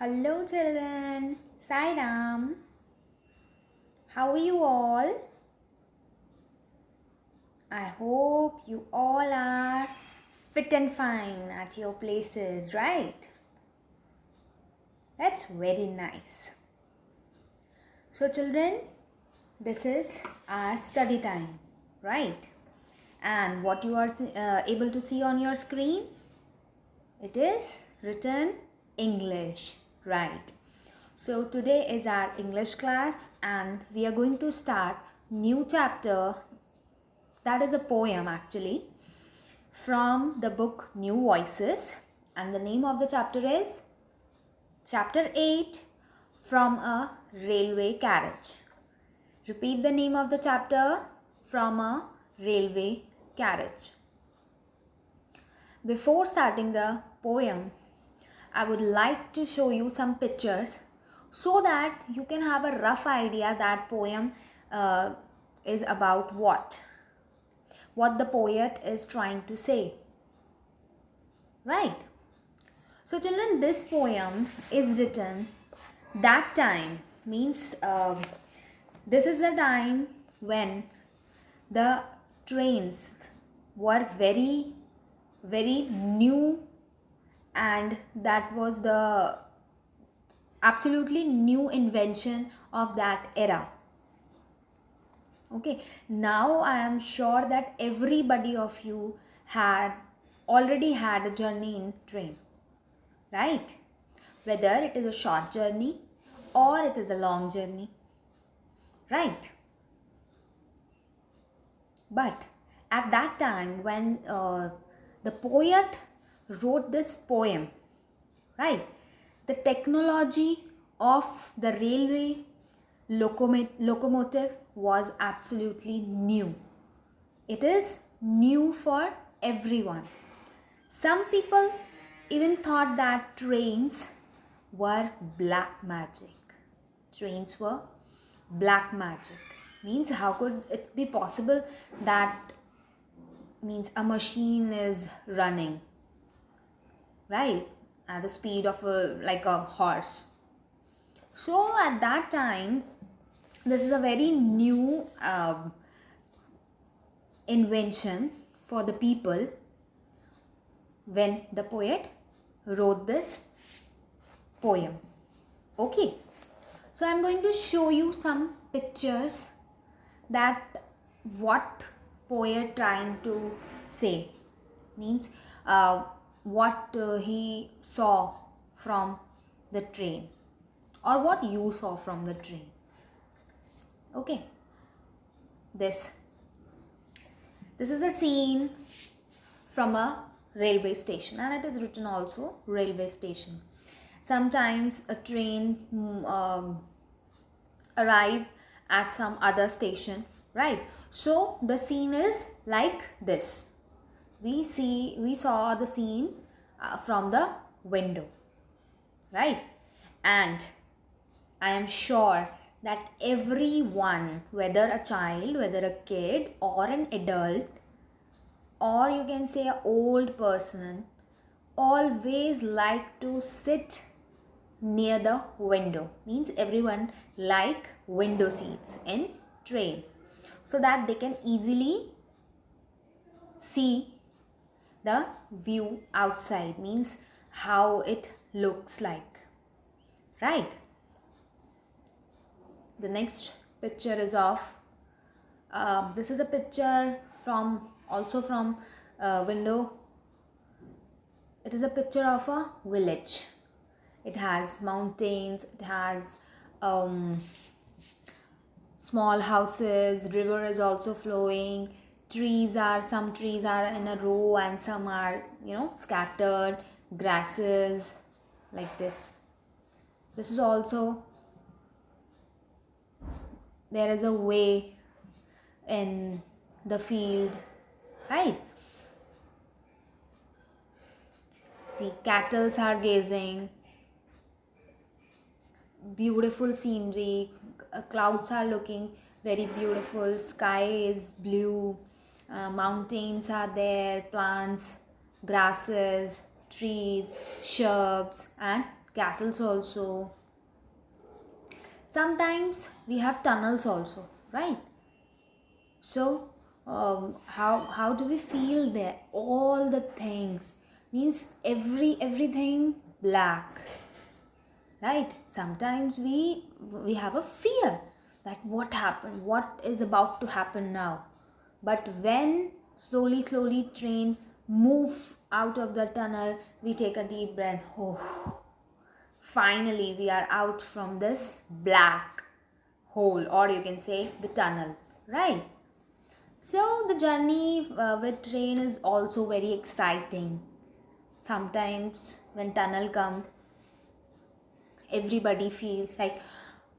Hello children, Sai Ram. How are you all? I hope you all are fit and fine at your places, right? That's very nice. So children, this is our study time, right? And what you are able to see on your screen, it is written English, right? So today is our English class and we are going to start new chapter, that is a poem actually, from the book New Voices, and the name of the chapter is Chapter 8, From a Railway Carriage. Repeat the name of the chapter, From a Railway Carriage. Before starting the poem, I would like to show you some pictures so that you can have a rough idea that poem is about what the poet is trying to say, right? So children, this poem is written that time, means this is the time when the trains were very new, and that was the absolutely new invention of that era. Okay, now I am sure that everybody of you had already had a journey in train, right? Whether it is a short journey or it is a long journey, right? But at that time when the poet wrote this poem, right, the technology of the railway locomotive was absolutely new. It is new for everyone. Some people even thought that trains were black magic. Trains were black magic. Means how could it be possible that means a machine is running, right, at the speed of like a horse. So at that time, this is a very new invention for the people when the poet wrote this poem. Okay, so I'm going to show you some pictures that what poet trying to say, means what he saw from the train, or what you saw from the train. Okay, this is a scene from a railway station, and it is written also railway station. Sometimes a train arrive at some other station, right? So the scene is like this. We saw the scene from the window, right? And I am sure that everyone, whether a child, whether a kid or an adult, or you can say an old person, always like to sit near the window. Means everyone like window seats in train, so that they can easily see the view outside, means how it looks like, right? The next picture is of this is a picture from also from window. It is a picture of a village. It has mountains, it has small houses, river is also flowing, some trees are in a row and some are, scattered, grasses, like this. This is also, there is a way in the field, right? See, cattle are gazing, beautiful scenery, clouds are looking very beautiful, sky is blue, mountains are there, plants, grasses, trees, shrubs and cattle also. Sometimes we have tunnels also, right? So how do we feel there? All the things means everything black, right? Sometimes we have a fear that what happened, what is about to happen now. But when slowly train move out of the tunnel, we take a deep breath. Oh, finally we are out from this black hole, or you can say the tunnel, right? So the journey with train is also very exciting. Sometimes when tunnel come, everybody feels like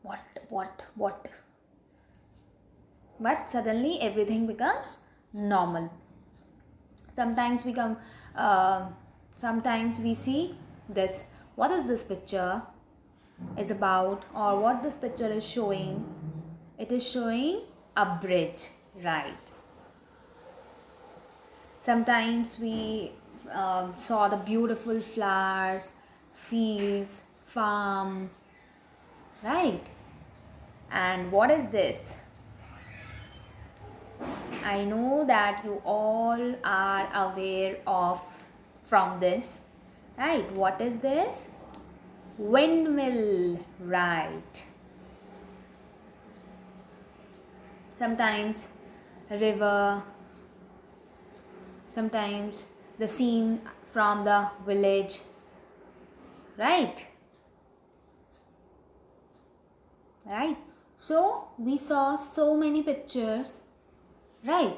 what, but suddenly everything becomes normal. Sometimes we come, uh, sometimes we see this. What is this picture is about, or what this picture is showing? It is showing a bridge, right? Sometimes we saw the beautiful flowers, fields, farm, right? And what is this? I know that you all are aware of from this, right? What is this? Windmill, right? Sometimes river, sometimes the scene from the village, right? Right? So we saw so many pictures, right?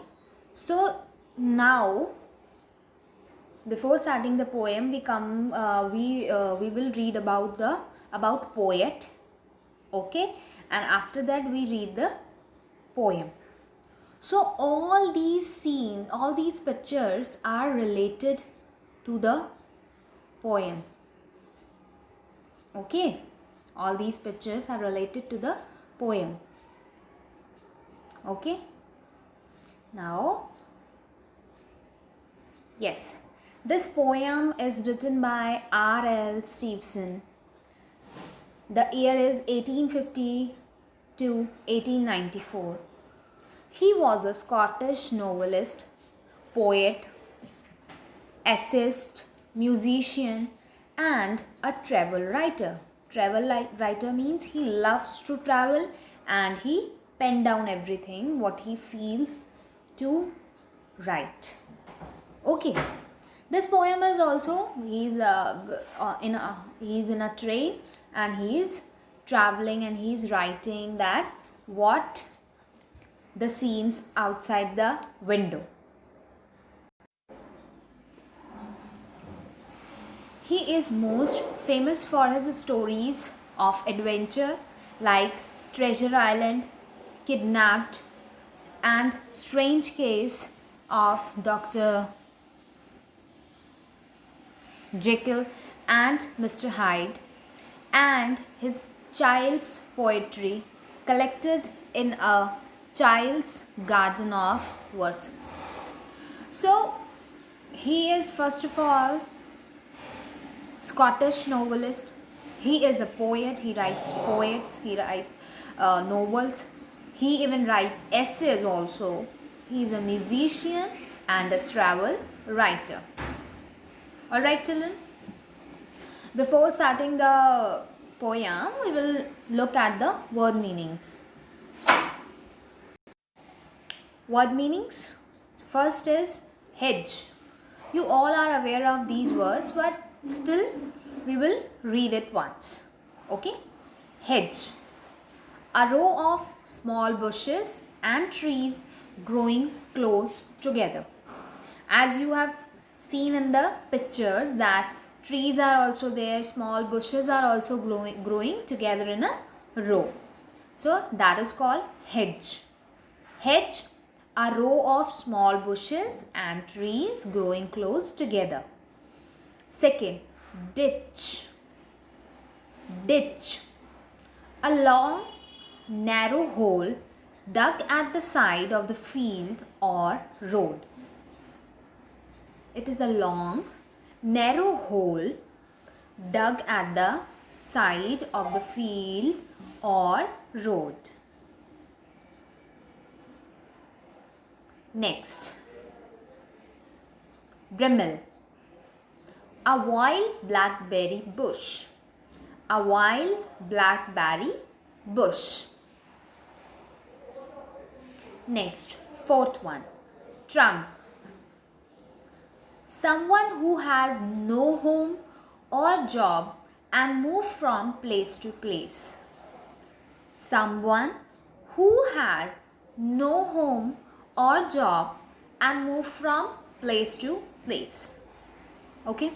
So now, before starting the poem, we will read about poet, okay? And after that we read the poem. So all these scenes, all these pictures are related to the poem, okay? All these pictures are related to the poem, okay? Now, yes, this poem is written by R.L. Stevenson. The year is 1850 to 1894. He was a Scottish novelist, poet, essayist, musician, and a travel writer. Travel writer means he loves to travel and he pen down everything what he feels to write. Okay, this poem is also he's in a train and he's traveling and he's writing that what the scenes outside the window. He is most famous for his stories of adventure like Treasure Island, Kidnapped, and Strange Case of Dr. Jekyll and Mr. Hyde, and his child's poetry collected in a child's garden of verses. So he is first of all Scottish novelist. He is a poet. He writes poets. He writes novels. He even writes essays also. He is a musician and a travel writer. Alright children. Before starting the poem, we will look at the word meanings. Word meanings. First is hedge. You all are aware of these words, but still we will read it once. Okay? Hedge. A row of small bushes and trees growing close together. As you have seen in the pictures that trees are also there, small bushes are also growing together in a row. So that is called hedge. Hedge, a row of small bushes and trees growing close together. Second, ditch. Ditch, a long narrow hole dug at the side of the field or road. It is a long narrow hole dug at the side of the field or road. Next, bramble, a wild blackberry bush. A wild blackberry bush. Next, fourth one, trump, someone who has no home or job and move from place to place. Someone who has no home or job and move from place to place. Okay.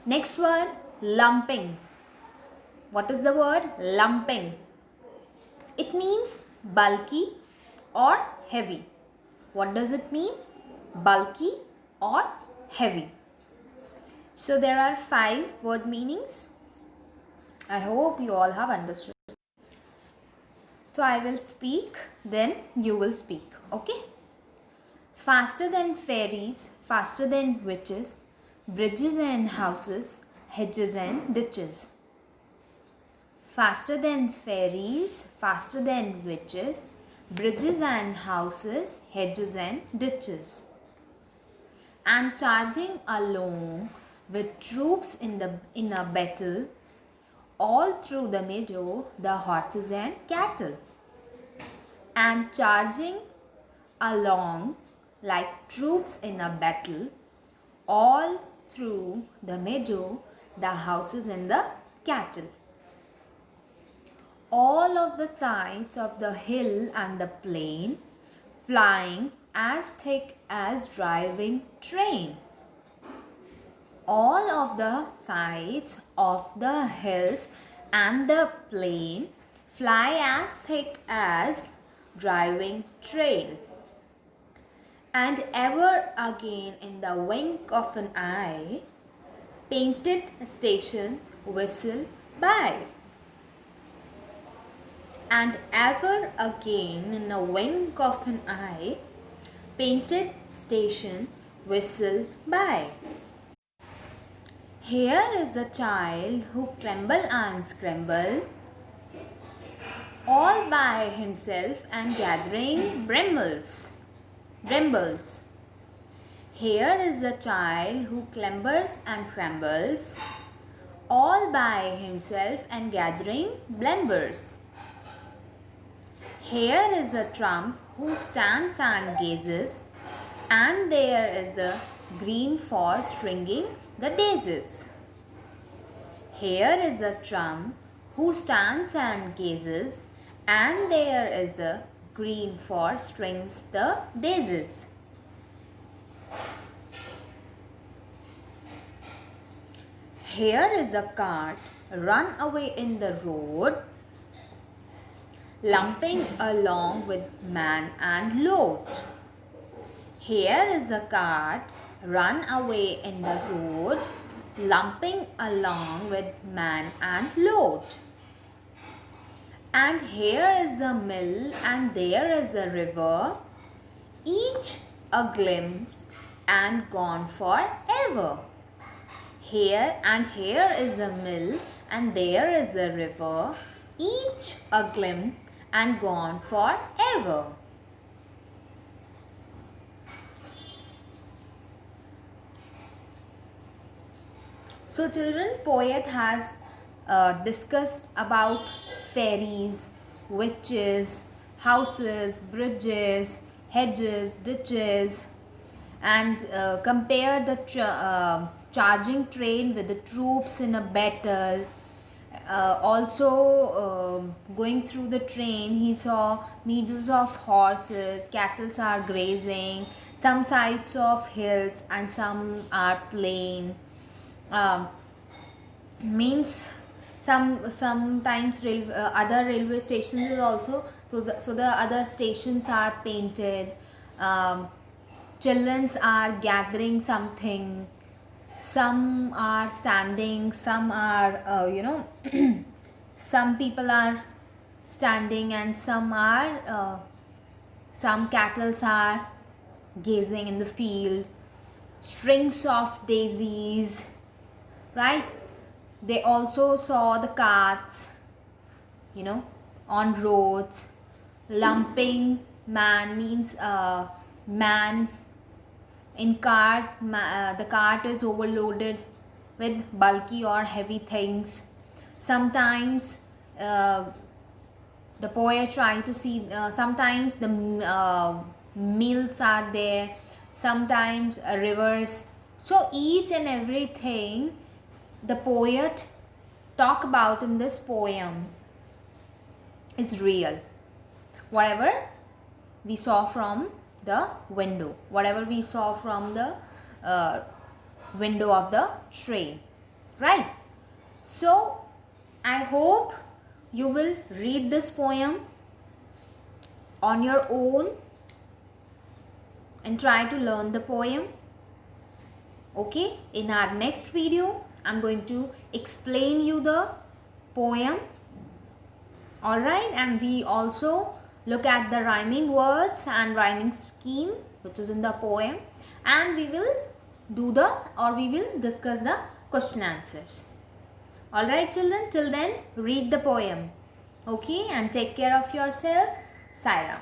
Next word, lumping. What is the word? Lumping. It means bulky or heavy. What does it mean? Bulky or heavy. So there are 5 word meanings. I hope you all have understood. So I will speak, then you will speak. Okay? Faster than fairies, faster than witches, bridges and houses, hedges and ditches. Faster than fairies, faster than witches, bridges and houses, hedges and ditches. And charging along with troops in a battle, all through the meadow, the horses and cattle. And charging along like troops in a battle, all through the meadow, the houses and the cattle. All of the sides of the hill and the plain, flying as thick as driving train. All of the sides of the hills and the plain, fly as thick as driving train. And ever again in the wink of an eye, painted stations whistle by. And ever again in a wink of an eye, painted station whistle by. Here is a child who clamble and scramble, all by himself and gathering brambles. Here is the child who clambers and scrambles, all by himself and gathering brambles. Here is a trump who stands and gazes, and there is the green forest stringing the daisies. Here is a trump who stands and gazes, and there is the green forest strings the daisies. Here is a cart run away in the road, lumping along with man and load. Here is a cart run away in the road, lumping along with man and load. And here is a mill and there is a river, each a glimpse and gone forever. Here is a mill and there is a river, each a glimpse and gone forever. So children, poet has discussed about fairies, witches, houses, bridges, hedges, ditches, and compare the charging train with the troops in a battle. Also going through the train, he saw meadows of horses, cattle are grazing, some sides of hills and some are plain. Means sometimes other railway stations is also, so the other stations are painted. Children are gathering something, some are standing, some are some people are standing and some are some cattle are gazing in the field, strings of daisies, right? They also saw the carts, on roads. Lumping man means man in cart. The cart is overloaded with bulky or heavy things. Sometimes the poet try to see, sometimes the mills are there, sometimes rivers. So each and everything the poet talk about in this poem is real. Whatever we saw from the window, whatever we saw from the window of the train, right? So I hope you will read this poem on your own and try to learn the poem. Okay, in our next video I'm going to explain you the poem. Alright, and we also look at the rhyming words and rhyming scheme which is in the poem, and we will discuss the question answers. Alright children, till then read the poem. Okay, and take care of yourself. Saira.